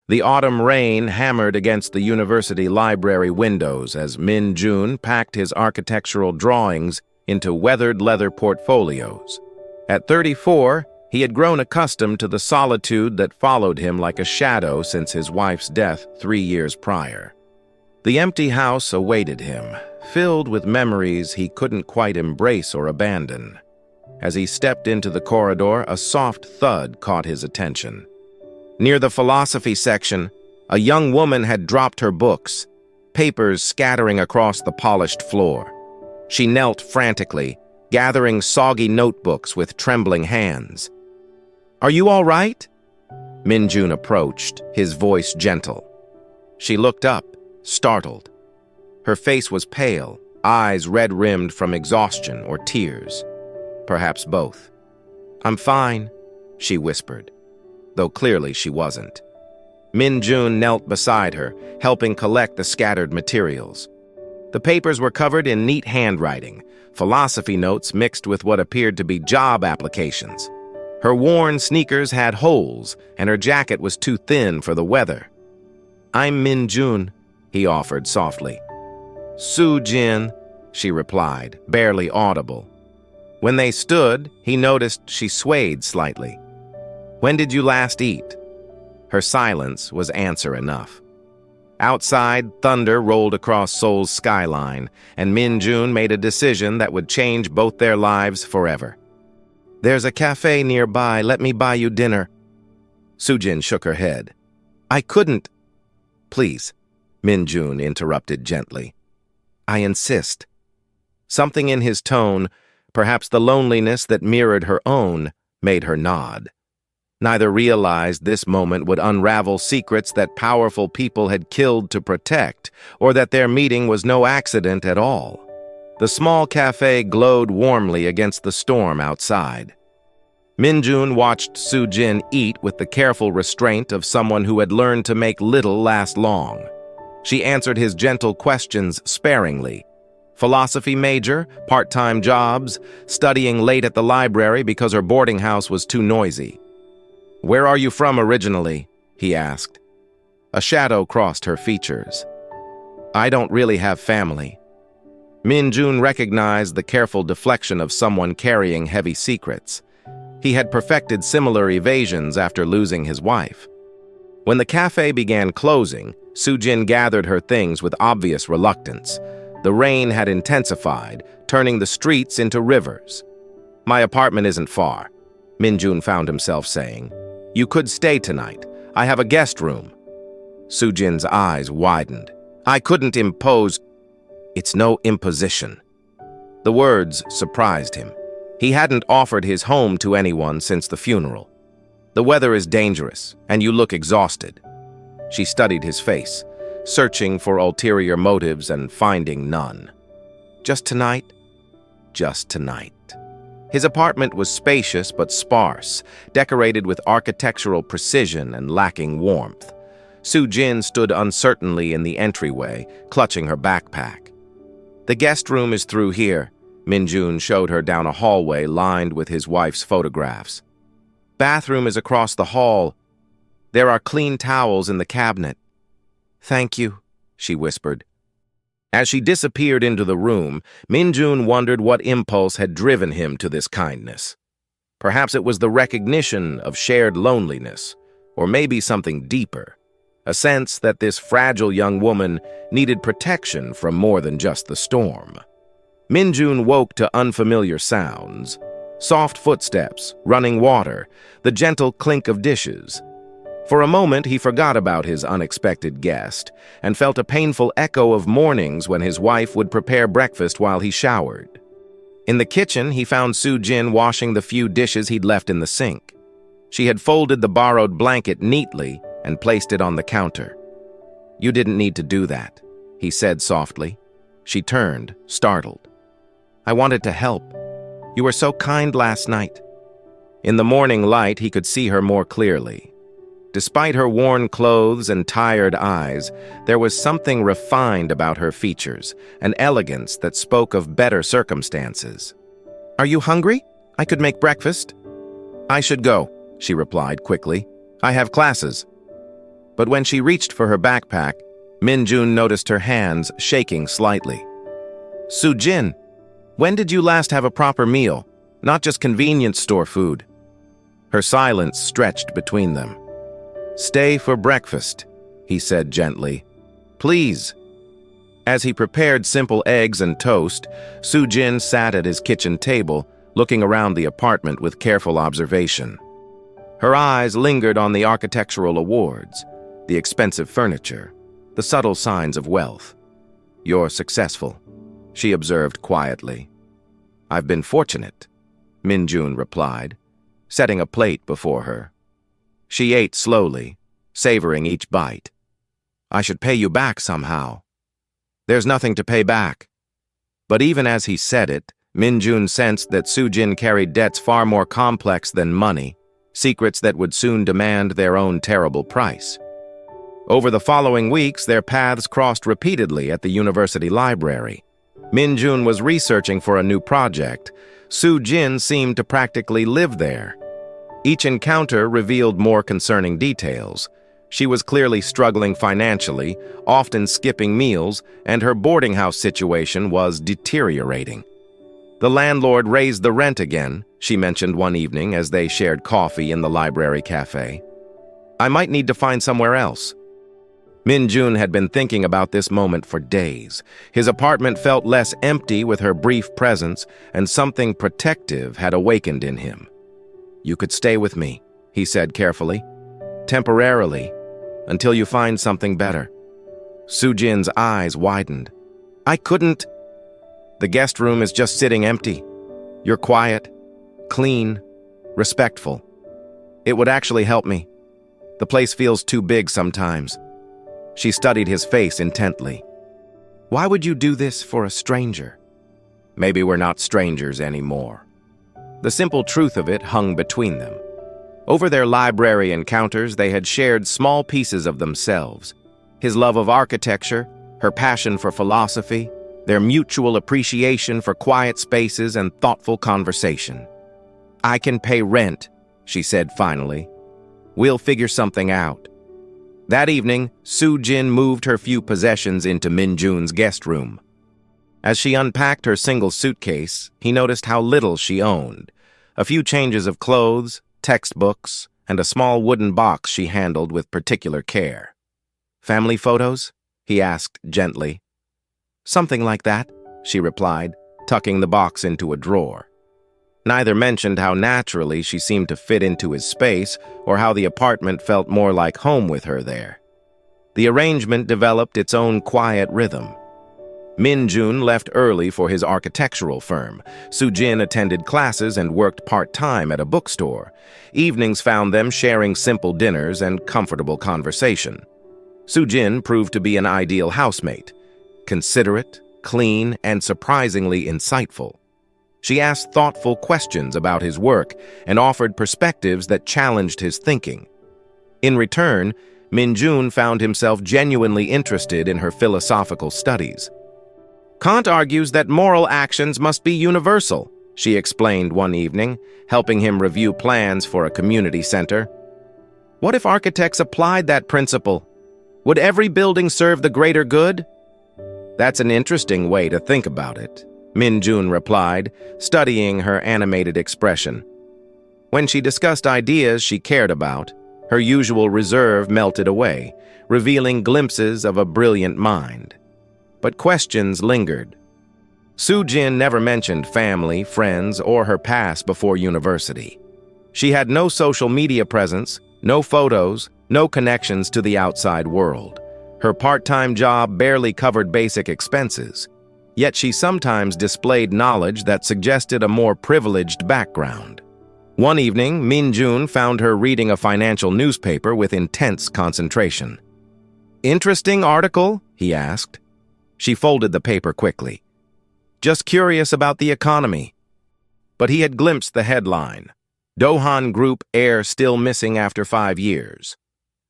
The autumn rain hammered against the university library windows as Min-jun packed his architectural drawings into weathered leather portfolios. At 34, he had grown accustomed to the solitude that followed him like a shadow since his wife's death 3 years prior. The empty house awaited him, filled with memories he couldn't quite embrace or abandon. As he stepped into the corridor, a soft thud caught his attention. Near the philosophy section, a young woman had dropped her books, papers scattering across the polished floor. She knelt frantically, gathering soggy notebooks with trembling hands. "Are you all right?" Min-jun approached, his voice gentle. She looked up, startled. Her face was pale, eyes red-rimmed from exhaustion or tears. Perhaps both. "I'm fine," she whispered, though clearly she wasn't. Min-jun knelt beside her, helping collect the scattered materials. The papers were covered in neat handwriting, philosophy notes mixed with what appeared to be job applications. Her worn sneakers had holes, and her jacket was too thin for the weather. "I'm Min-jun," he offered softly. "Soo-jin," she replied, barely audible. When they stood, he noticed she swayed slightly. "When did you last eat?" Her silence was answer enough. Outside, thunder rolled across Seoul's skyline, and Min-jun made a decision that would change both their lives forever. "There's a cafe nearby. Let me buy you dinner." Soo-jin shook her head. "I couldn't." "Please," Min-jun interrupted gently. "I insist." Something in his tone, perhaps the loneliness that mirrored her own, made her nod. Neither realized this moment would unravel secrets that powerful people had killed to protect, or that their meeting was no accident at all. The small cafe glowed warmly against the storm outside. Min-jun watched Soo-jin eat with the careful restraint of someone who had learned to make little last long. She answered his gentle questions sparingly. Philosophy major, part-time jobs, studying late at the library because her boarding house was too noisy. "Where are you from originally?" he asked. A shadow crossed her features. "I don't really have family." Min-jun recognized the careful deflection of someone carrying heavy secrets. He had perfected similar evasions after losing his wife. When the cafe began closing, Soo-jin gathered her things with obvious reluctance. The rain had intensified, turning the streets into rivers. "My apartment isn't far," Min-jun found himself saying. "You could stay tonight. I have a guest room." Soo-jin's eyes widened. "I couldn't impose." "It's no imposition." The words surprised him. He hadn't offered his home to anyone since the funeral. "The weather is dangerous, and you look exhausted." She studied his face, searching for ulterior motives and finding none. "Just tonight?" Just tonight. His apartment was spacious but sparse, decorated with architectural precision and lacking warmth. Soo-jin stood uncertainly in the entryway, clutching her backpack. "The guest room is through here," Min-jun showed her down a hallway lined with his wife's photographs. "Bathroom is across the hall. There are clean towels in the cabinet." "Thank you," she whispered. As she disappeared into the room, Min-jun wondered what impulse had driven him to this kindness. Perhaps it was the recognition of shared loneliness, or maybe something deeper, a sense that this fragile young woman needed protection from more than just the storm. Min-jun woke to unfamiliar sounds, soft footsteps, running water, the gentle clink of dishes. For a moment, he forgot about his unexpected guest and felt a painful echo of mornings when his wife would prepare breakfast while he showered. In the kitchen, he found Soo-jin washing the few dishes he'd left in the sink. She had folded the borrowed blanket neatly and placed it on the counter. "You didn't need to do that," he said softly. She turned, startled. "I wanted to help. You were so kind last night." In the morning light, he could see her more clearly. Despite her worn clothes and tired eyes, there was something refined about her features, an elegance that spoke of better circumstances. "Are you hungry? I could make breakfast." "I should go," she replied quickly. "I have classes." But when she reached for her backpack, Min-jun noticed her hands shaking slightly. "Soo-jin, when did you last have a proper meal, not just convenience store food?" Her silence stretched between them. "Stay for breakfast," he said gently. "Please." As he prepared simple eggs and toast, Soo-jin sat at his kitchen table, looking around the apartment with careful observation. Her eyes lingered on the architectural awards, the expensive furniture, the subtle signs of wealth. "You're successful," she observed quietly. "I've been fortunate," Min-jun replied, setting a plate before her. She ate slowly, savoring each bite. "I should pay you back somehow." "There's nothing to pay back." But even as he said it, Min-jun sensed that Soo-jin carried debts far more complex than money, secrets that would soon demand their own terrible price. Over the following weeks, their paths crossed repeatedly at the university library. Min-jun was researching for a new project. Soo-jin seemed to practically live there. Each encounter revealed more concerning details. She was clearly struggling financially, often skipping meals, and her boarding house situation was deteriorating. The landlord raised the rent again, she mentioned one evening as they shared coffee in the library cafe. "I might need to find somewhere else." Min-jun had been thinking about this moment for days. His apartment felt less empty with her brief presence, and something protective had awakened in him. "You could stay with me," he said carefully. "Temporarily, until you find something better." Soo-jin's eyes widened. "I couldn't." "The guest room is just sitting empty. You're quiet, clean, respectful. It would actually help me. The place feels too big sometimes." She studied his face intently. "Why would you do this for a stranger?" "Maybe we're not strangers anymore." The simple truth of it hung between them. Over their library encounters, they had shared small pieces of themselves. His love of architecture, her passion for philosophy, their mutual appreciation for quiet spaces and thoughtful conversation. "I can pay rent," she said finally. "We'll figure something out." That evening, Soo-jin moved her few possessions into Min-jun's guest room. As she unpacked her single suitcase, he noticed how little she owned. A few changes of clothes, textbooks, and a small wooden box she handled with particular care. "Family photos?" he asked gently. "Something like that," she replied, tucking the box into a drawer. Neither mentioned how naturally she seemed to fit into his space or how the apartment felt more like home with her there. The arrangement developed its own quiet rhythm. Min-jun left early for his architectural firm. Soo-jin attended classes and worked part-time at a bookstore. Evenings found them sharing simple dinners and comfortable conversation. Soo-jin proved to be an ideal housemate, considerate, clean, and surprisingly insightful. She asked thoughtful questions about his work and offered perspectives that challenged his thinking. In return, Min-jun found himself genuinely interested in her philosophical studies. "Kant argues that moral actions must be universal," she explained one evening, helping him review plans for a community center. "What if architects applied that principle? Would every building serve the greater good?" "That's an interesting way to think about it," Min-jun replied, studying her animated expression. When she discussed ideas she cared about, her usual reserve melted away, revealing glimpses of a brilliant mind. But questions lingered. Soo-jin never mentioned family, friends, or her past before university. She had no social media presence, no photos, no connections to the outside world. Her part-time job barely covered basic expenses. Yet she sometimes displayed knowledge that suggested a more privileged background. One evening, Min-jun found her reading a financial newspaper with intense concentration. "Interesting article?" he asked. She folded the paper quickly. "Just curious about the economy." But he had glimpsed the headline. Dohan Group heir still missing after 5 years.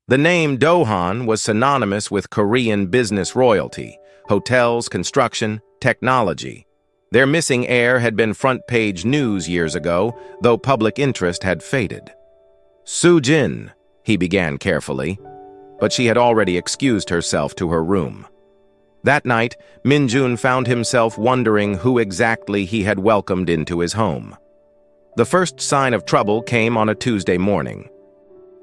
The name Dohan was synonymous with Korean business royalty, hotels, construction, technology. Their missing heir had been front-page news years ago, though public interest had faded. "Soo-jin," he began carefully. but she had already excused herself to her room. That night, Min-jun found himself wondering who exactly he had welcomed into his home. The first sign of trouble came on a Tuesday morning.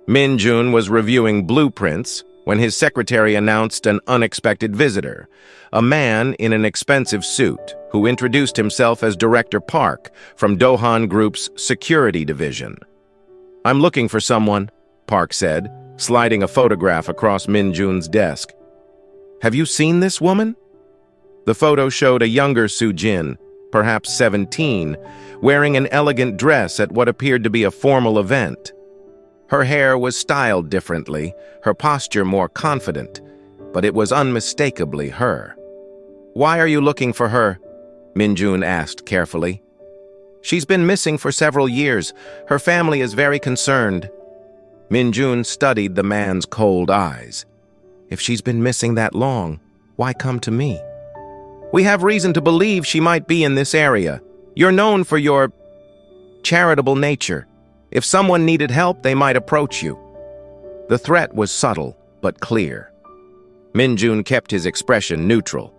Min-jun was reviewing blueprints when his secretary announced an unexpected visitor, a man in an expensive suit who introduced himself as Director Park from Do-han Group's security division. "I'm looking for someone," Park said, sliding a photograph across Min-jun's desk. "Have you seen this woman?" The photo showed a younger Soo-jin, perhaps 17, wearing an elegant dress at what appeared to be a formal event. Her hair was styled differently, her posture more confident, but it was unmistakably her. "Why are you looking for her?" Min-jun asked carefully. "She's been missing for several years. Her family is very concerned." Min-jun studied the man's cold eyes. "If she's been missing that long, why come to me?" "We have reason to believe she might be in this area. You're known for your charitable nature. If someone needed help, they might approach you." The threat was subtle, but clear. Min-jun kept his expression neutral.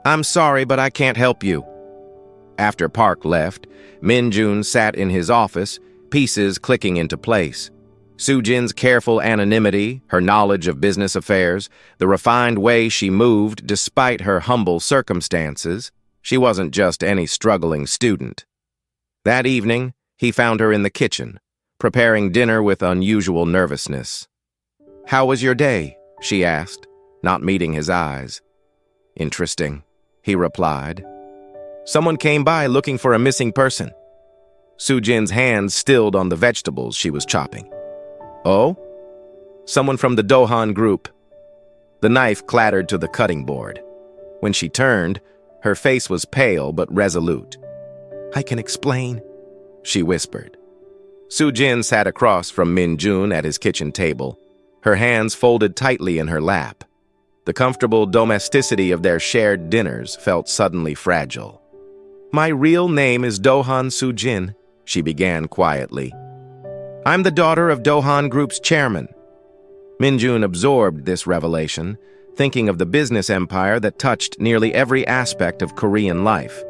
"I'm sorry, but I can't help you." After Park left, Min-jun sat in his office, pieces clicking into place. Soo-jin's careful anonymity, her knowledge of business affairs, the refined way she moved despite her humble circumstances. She wasn't just any struggling student. That evening, he found her in the kitchen, preparing dinner with unusual nervousness. "How was your day?" she asked, not meeting his eyes. "Interesting," he replied. "Someone came by looking for a missing person." Soo-jin's hands stilled on the vegetables she was chopping. "Oh?" "Someone from the Do-han Group." The knife clattered to the cutting board. When she turned, her face was pale but resolute. "I can explain," she whispered. Soo-jin sat across from Min-jun at his kitchen table, her hands folded tightly in her lap. The comfortable domesticity of their shared dinners felt suddenly fragile. "My real name is Do-han Soo-jin," she began quietly. "I'm the daughter of Do-han Group's chairman." Min-jun absorbed this revelation, thinking of the business empire that touched nearly every aspect of Korean life.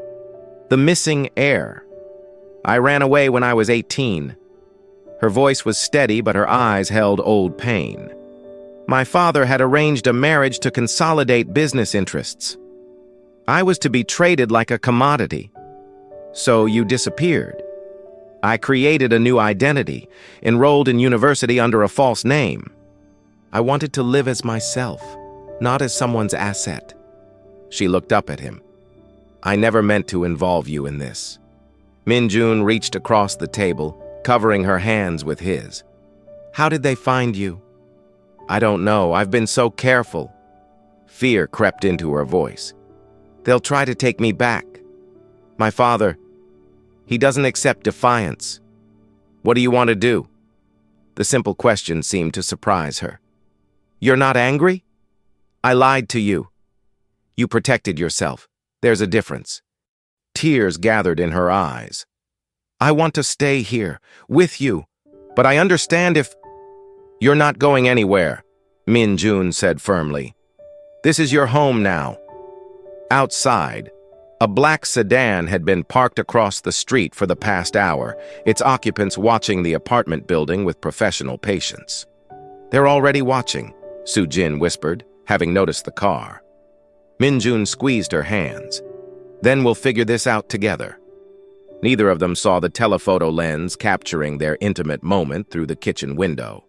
The missing heir. "I ran away when I was 18. Her voice was steady, but her eyes held old pain. "My father had arranged a marriage to consolidate business interests. I was to be traded like a commodity. So you disappeared. I created a new identity, enrolled in university under a false name. I wanted to live as myself, not as someone's asset." She looked up at him. "I never meant to involve you in this." Min-jun reached across the table, covering her hands with his. "How did they find you?" "I don't know. I've been so careful." Fear crept into her voice. "They'll try to take me back. My father, he doesn't accept defiance." "What do you want to do?" The simple question seemed to surprise her. "You're not angry?" "I lied to you." "You protected yourself. There's a difference." Tears gathered in her eyes. "I want to stay here, with you, but I understand if—" "You're not going anywhere," Min-jun said firmly. "This is your home now." Outside, a black sedan had been parked across the street for the past hour, its occupants watching the apartment building with professional patience. "They're already watching," Soo-jin whispered, having noticed the car. Min-jun squeezed her hands. "Then we'll figure this out together." Neither of them saw the telephoto lens capturing their intimate moment through the kitchen window.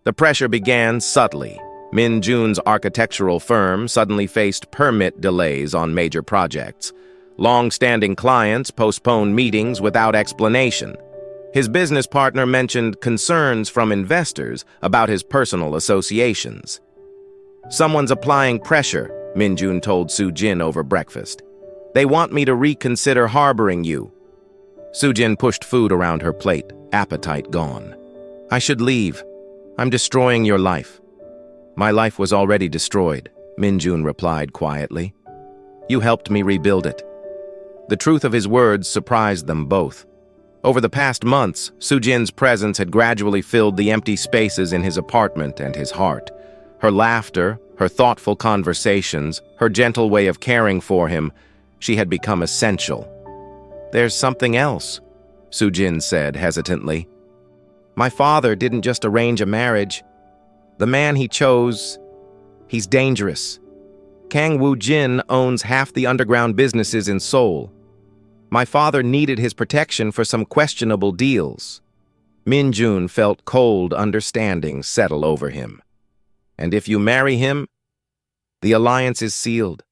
The pressure began subtly. Min-jun's architectural firm suddenly faced permit delays on major projects. Long-standing clients postponed meetings without explanation. His business partner mentioned concerns from investors about his personal associations. "Someone's applying pressure," Min-jun told Soo-jin over breakfast. "They want me to reconsider harboring you." Soo-jin pushed food around her plate, appetite gone. "I should leave. I'm destroying your life." "My life was already destroyed," Min-jun replied quietly. "You helped me rebuild it." The truth of his words surprised them both. Over the past months, Soo-jin's presence had gradually filled the empty spaces in his apartment and his heart. Her laughter, her thoughtful conversations, her gentle way of caring for him, she had become essential. "There's something else," Soo-jin said hesitantly. "My father didn't just arrange a marriage. The man he chose, he's dangerous. Kang Woo-jin owns half the underground businesses in Seoul. My father needed his protection for some questionable deals." Min-jun felt cold understanding settle over him. "And if you marry him, the alliance is sealed.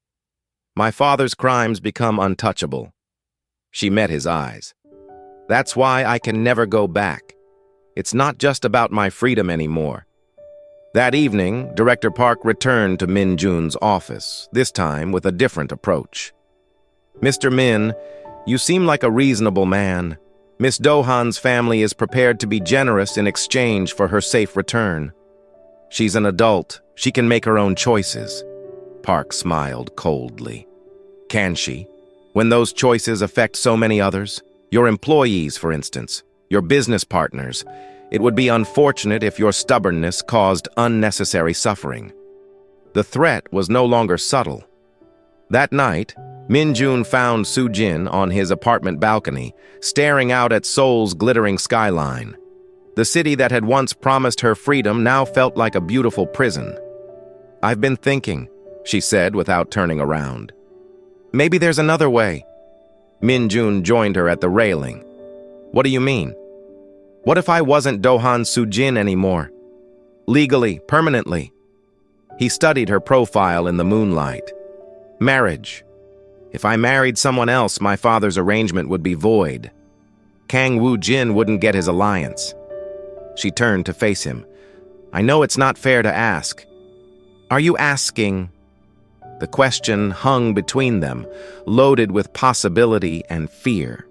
My father's crimes become untouchable." She met his eyes. "That's why I can never go back. It's not just about my freedom anymore." That evening, Director Park returned to Min-jun's office, this time with a different approach. "Mr. Min, you seem like a reasonable man. Miss Do-han's family is prepared to be generous in exchange for her safe return. She's an adult. She can make her own choices." Park smiled coldly. "Can she? When those choices affect so many others? Your employees, for instance, your business partners. It would be unfortunate if your stubbornness caused unnecessary suffering." The threat was no longer subtle. That night, Min-jun found Soo-jin on his apartment balcony, staring out at Seoul's glittering skyline. The city that had once promised her freedom now felt like a beautiful prison. "I've been thinking," she said without turning around. "Maybe there's another way." Min-jun joined her at the railing. "What do you mean? What if I wasn't Do-han Soo-jin anymore? Legally, permanently?" He studied her profile in the moonlight. "Marriage. If I married someone else, my father's arrangement would be void. Kang Woo-jin wouldn't get his alliance." She turned to face him. "I know it's not fair to ask. Are you asking?" The question hung between them, loaded with possibility and fear.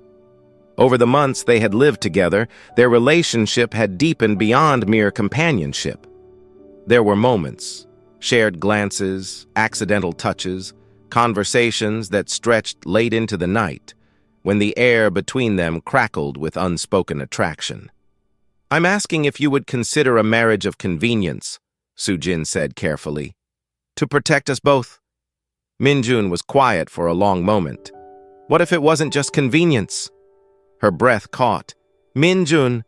Over the months they had lived together, their relationship had deepened beyond mere companionship. There were moments, shared glances, accidental touches, conversations that stretched late into the night, when the air between them crackled with unspoken attraction. "I'm asking if you would consider a marriage of convenience," Soo-jin said carefully. "To protect us both." Min-jun was quiet for a long moment. "What if it wasn't just convenience?" Her breath caught. "Min-jun,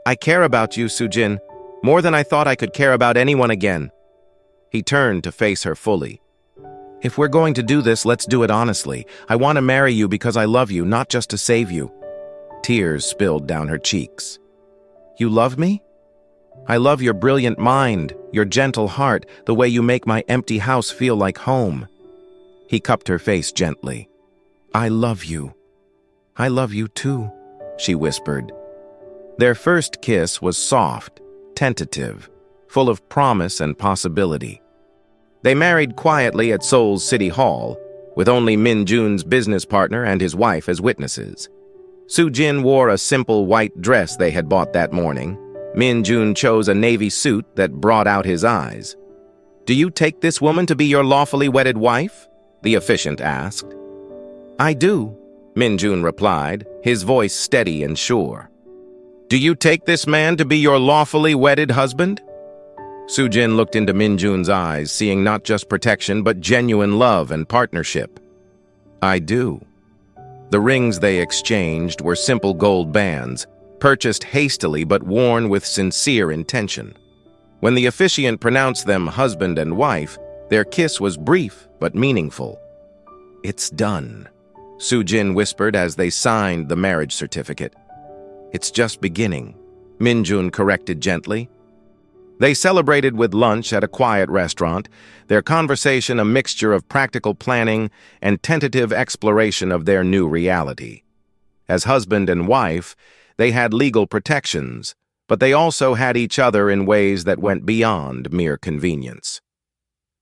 I care about you, Soo-jin, more than I thought I could care about anyone again." He turned to face her fully. "If we're going to do this, let's do it honestly. I want to marry you because I love you, not just to save you." Tears spilled down her cheeks. "You love me? I love your brilliant mind, your gentle heart, the way you make my empty house feel like home." He cupped her face gently. "I love you. I love you too," she whispered. Their first kiss was soft, tentative, full of promise and possibility. They married quietly at Seoul's City Hall, with only Min-jun's business partner and his wife as witnesses. Soo-jin wore a simple white dress they had bought that morning. Min-jun chose a navy suit that brought out his eyes. "Do you take this woman to be your lawfully wedded wife?" the officiant asked. "I do," Min-jun replied, his voice steady and sure. "Do you take this man to be your lawfully wedded husband?" Soo-jin looked into Min-jun's eyes, seeing not just protection but genuine love and partnership. "I do." The rings they exchanged were simple gold bands, purchased hastily but worn with sincere intention. When the officiant pronounced them husband and wife, their kiss was brief but meaningful. "It's done," Soo-jin whispered as they signed the marriage certificate. "It's just beginning," Min-jun corrected gently. They celebrated with lunch at a quiet restaurant, their conversation a mixture of practical planning and tentative exploration of their new reality. As husband and wife, they had legal protections, but they also had each other in ways that went beyond mere convenience.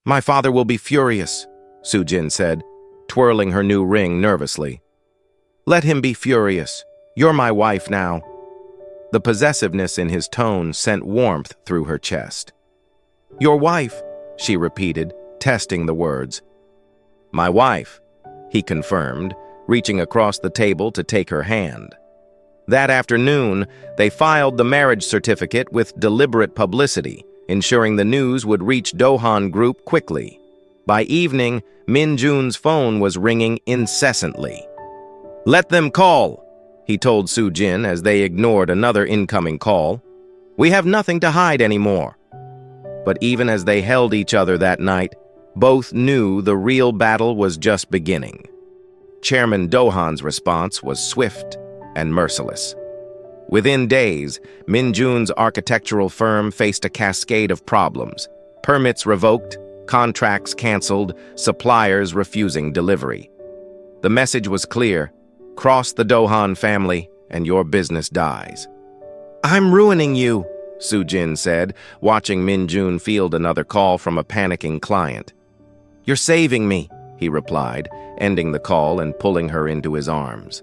"My father will be furious," Soo-jin said, twirling her new ring nervously. "Let him be furious. You're my wife now." The possessiveness in his tone sent warmth through her chest. "Your wife," she repeated, testing the words. "My wife," he confirmed, reaching across the table to take her hand. That afternoon, they filed the marriage certificate with deliberate publicity, ensuring the news would reach Dohan Group quickly. By evening, Min-jun's phone was ringing incessantly. "Let them call," he told Soo-jin as they ignored another incoming call. "We have nothing to hide anymore." But even as they held each other that night, both knew the real battle was just beginning. Chairman Dohan's response was swift and merciless. Within days, Min-jun's architectural firm faced a cascade of problems: permits revoked, contracts canceled, suppliers refusing delivery. The message was clear: cross the Dohan family and your business dies. "I'm ruining you," Soo-jin said, watching Min-jun field another call from a panicking client. "You're saving me," he replied, ending the call and pulling her into his arms.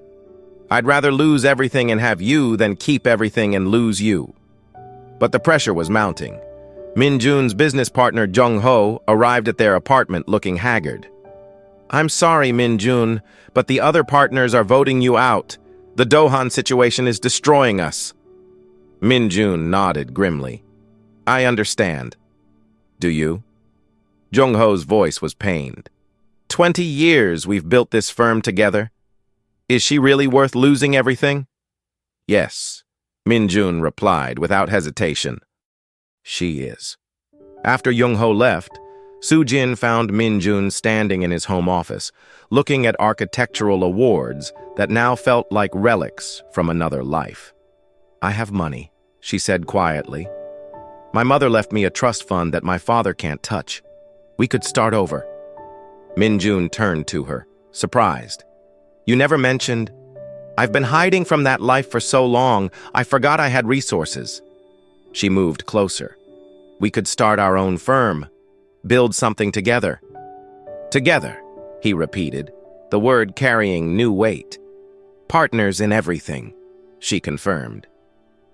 "I'd rather lose everything and have you than keep everything and lose you." But the pressure was mounting. Min-jun's business partner Jung-ho arrived at their apartment looking haggard. "I'm sorry, Min-jun, but the other partners are voting you out. The Dohan situation is destroying us." Min-jun nodded grimly. "I understand." "Do you?" Jung-ho's voice was pained. 20 years we've built this firm together. Is she really worth losing everything?" "Yes," Min-jun replied without hesitation. "She is." After Jung-ho left, Soo-jin found Min-jun standing in his home office, looking at architectural awards that now felt like relics from another life. "I have money," she said quietly. "My mother left me a trust fund that my father can't touch. We could start over." Min-jun turned to her, surprised. "You never mentioned—" "I've been hiding from that life for so long, I forgot I had resources." She moved closer. "We could start our own firm, build something together." "Together," he repeated, the word carrying new weight. "Partners in everything," she confirmed.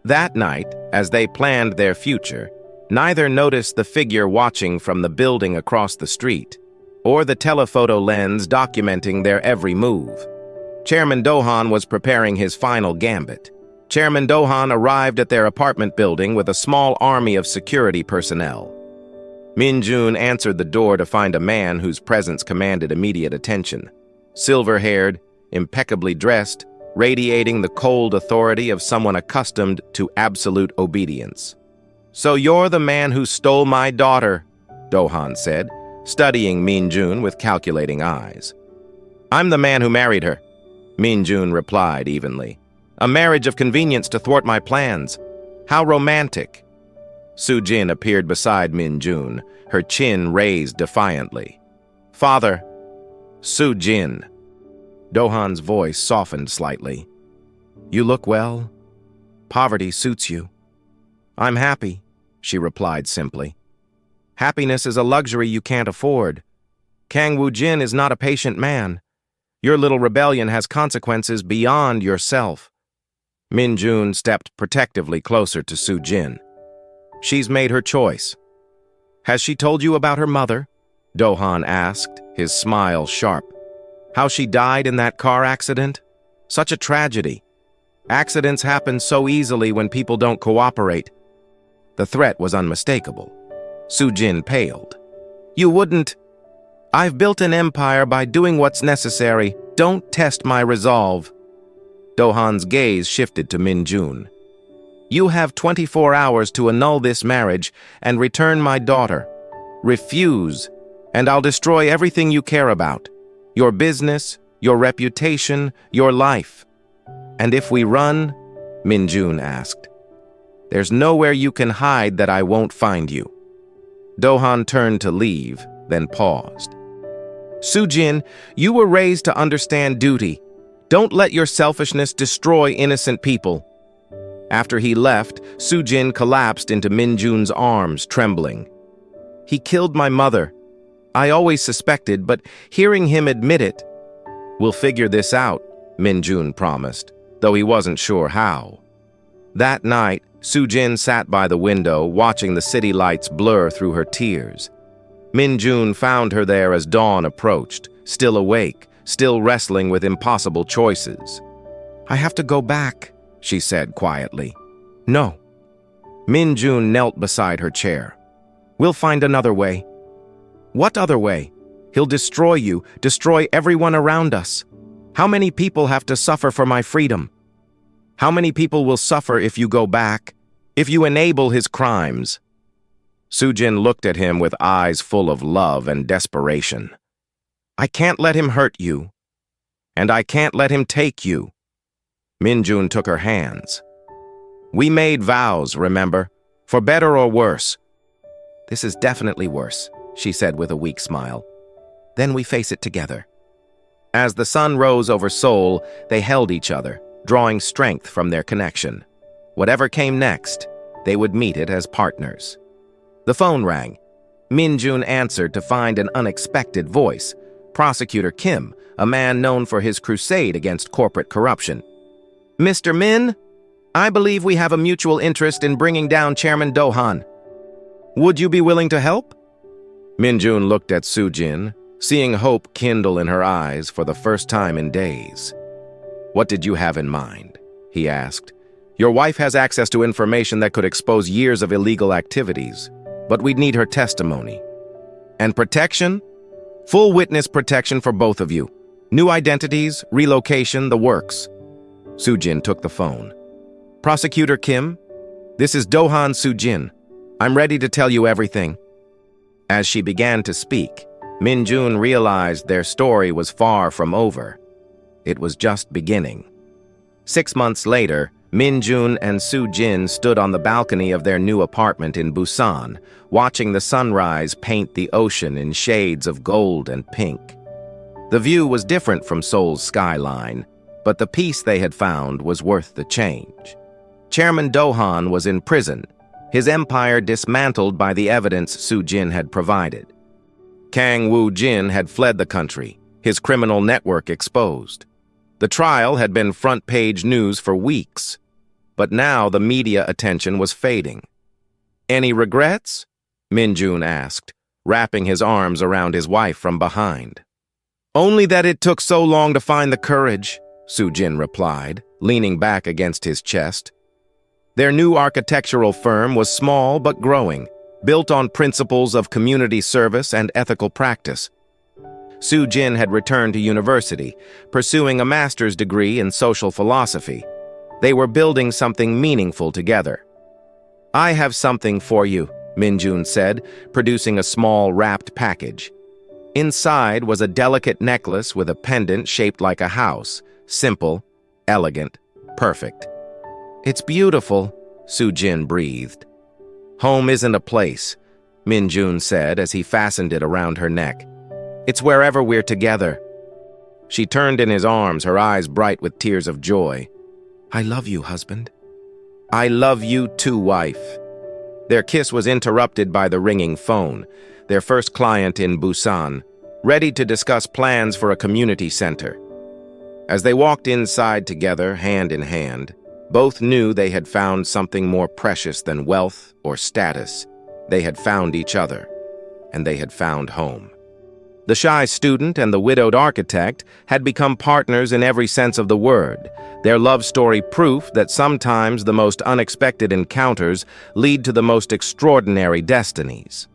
That night, as they planned their future, neither noticed the figure watching from the building across the street, or the telephoto lens documenting their every move. Chairman Dohan was preparing his final gambit. Chairman Dohan arrived at their apartment building with a small army of security personnel. Min-jun answered the door to find a man whose presence commanded immediate attention. Silver-haired, impeccably dressed, radiating the cold authority of someone accustomed to absolute obedience. "So you're the man who stole my daughter," Dohan said, studying Min-jun with calculating eyes. "I'm the man who married her," Min-jun replied evenly. "A marriage of convenience to thwart my plans. How romantic." Soo-jin appeared beside Min-jun, her chin raised defiantly. "Father." "Soo-jin." Dohan's voice softened slightly. "You look well. Poverty suits you." "I'm happy," she replied simply. "Happiness is a luxury you can't afford. Kang Woo-jin is not a patient man. Your little rebellion has consequences beyond yourself." Min-jun stepped protectively closer to Soo-jin. "She's made her choice." "Has she told you about her mother?" Dohan asked, his smile sharp. "How she died in that car accident? Such a tragedy. Accidents happen so easily when people don't cooperate." The threat was unmistakable. Soo-jin paled. "You wouldn't—" "I've built an empire by doing what's necessary. Don't test my resolve." Dohan's gaze shifted to Min-jun. "You have 24 hours to annul this marriage and return my daughter. Refuse, and I'll destroy everything you care about. Your business, your reputation, your life." "And if we run?" Min-jun asked. "There's nowhere you can hide that I won't find you." Dohan turned to leave, then paused. "Soo-jin, you were raised to understand duty. Don't let your selfishness destroy innocent people." After he left, Soo-jin collapsed into Min-jun's arms, trembling. "He killed my mother. I always suspected, but hearing him admit it—" "We'll figure this out," Min-jun promised, though he wasn't sure how. That night, Soo-jin sat by the window, watching the city lights blur through her tears. Min-jun found her there as dawn approached, still awake, still wrestling with impossible choices. "I have to go back," she said quietly. "No." Min-jun knelt beside her chair. We'll find another way." "What other way? He'll destroy you, destroy everyone around us. How many people have to suffer for my freedom? How many people will suffer if you go back, if you enable his crimes?" Soo-jin looked at him with eyes full of love and desperation. "I can't let him hurt you, and I can't let him take you." Min-jun took her hands. "We made vows, remember? For better or worse." "This is definitely worse," she said with a weak smile. "Then we face it together." As the sun rose over Seoul, they held each other, drawing strength from their connection. Whatever came next, they would meet it as partners. The phone rang. Min-jun answered to find an unexpected voice, Prosecutor Kim, a man known for his crusade against corporate corruption. "Mr. Min, I believe we have a mutual interest in bringing down Chairman Do-han. Would you be willing to help?" Min-jun looked at Soo-jin, seeing hope kindle in her eyes for the first time in days. "What did you have in mind?" he asked. "Your wife has access to information that could expose years of illegal activities, but we'd need her testimony. And protection? Full witness protection for both of you. New identities, relocation, the works." Soo-jin took the phone. "Prosecutor Kim, this is Do-han Soo-jin. I'm ready to tell you everything." As she began to speak, Min-jun realized their story was far from over. It was just beginning. 6 months later, Min-jun and Soo-jin stood on the balcony of their new apartment in Busan, watching the sunrise paint the ocean in shades of gold and pink. The view was different from Seoul's skyline, but the peace they had found was worth the change. Chairman Do-han was in prison, his empire dismantled by the evidence Soo-jin had provided. Kang Woo-jin had fled the country, his criminal network exposed. The trial had been front-page news for weeks, but now the media attention was fading. "Any regrets?" Min-jun asked, wrapping his arms around his wife from behind. "Only that it took so long to find the courage," Soo-jin replied, leaning back against his chest. Their new architectural firm was small but growing, built on principles of community service and ethical practice. Soo-jin had returned to university, pursuing a master's degree in social philosophy. They were building something meaningful together. "I have something for you," Min-jun said, producing a small wrapped package. Inside was a delicate necklace with a pendant shaped like a house, simple, elegant, perfect. "It's beautiful," Soo-jin breathed. "Home isn't a place," Min-jun said as he fastened it around her neck. "It's wherever we're together." She turned in his arms, her eyes bright with tears of joy. "I love you, husband." "I love you too, wife." Their kiss was interrupted by the ringing phone, their first client in Busan, ready to discuss plans for a community center. As they walked inside together, hand in hand, both knew they had found something more precious than wealth or status. They had found each other, and they had found home. The shy student and the widowed architect had become partners in every sense of the word, their love story proof that sometimes the most unexpected encounters lead to the most extraordinary destinies.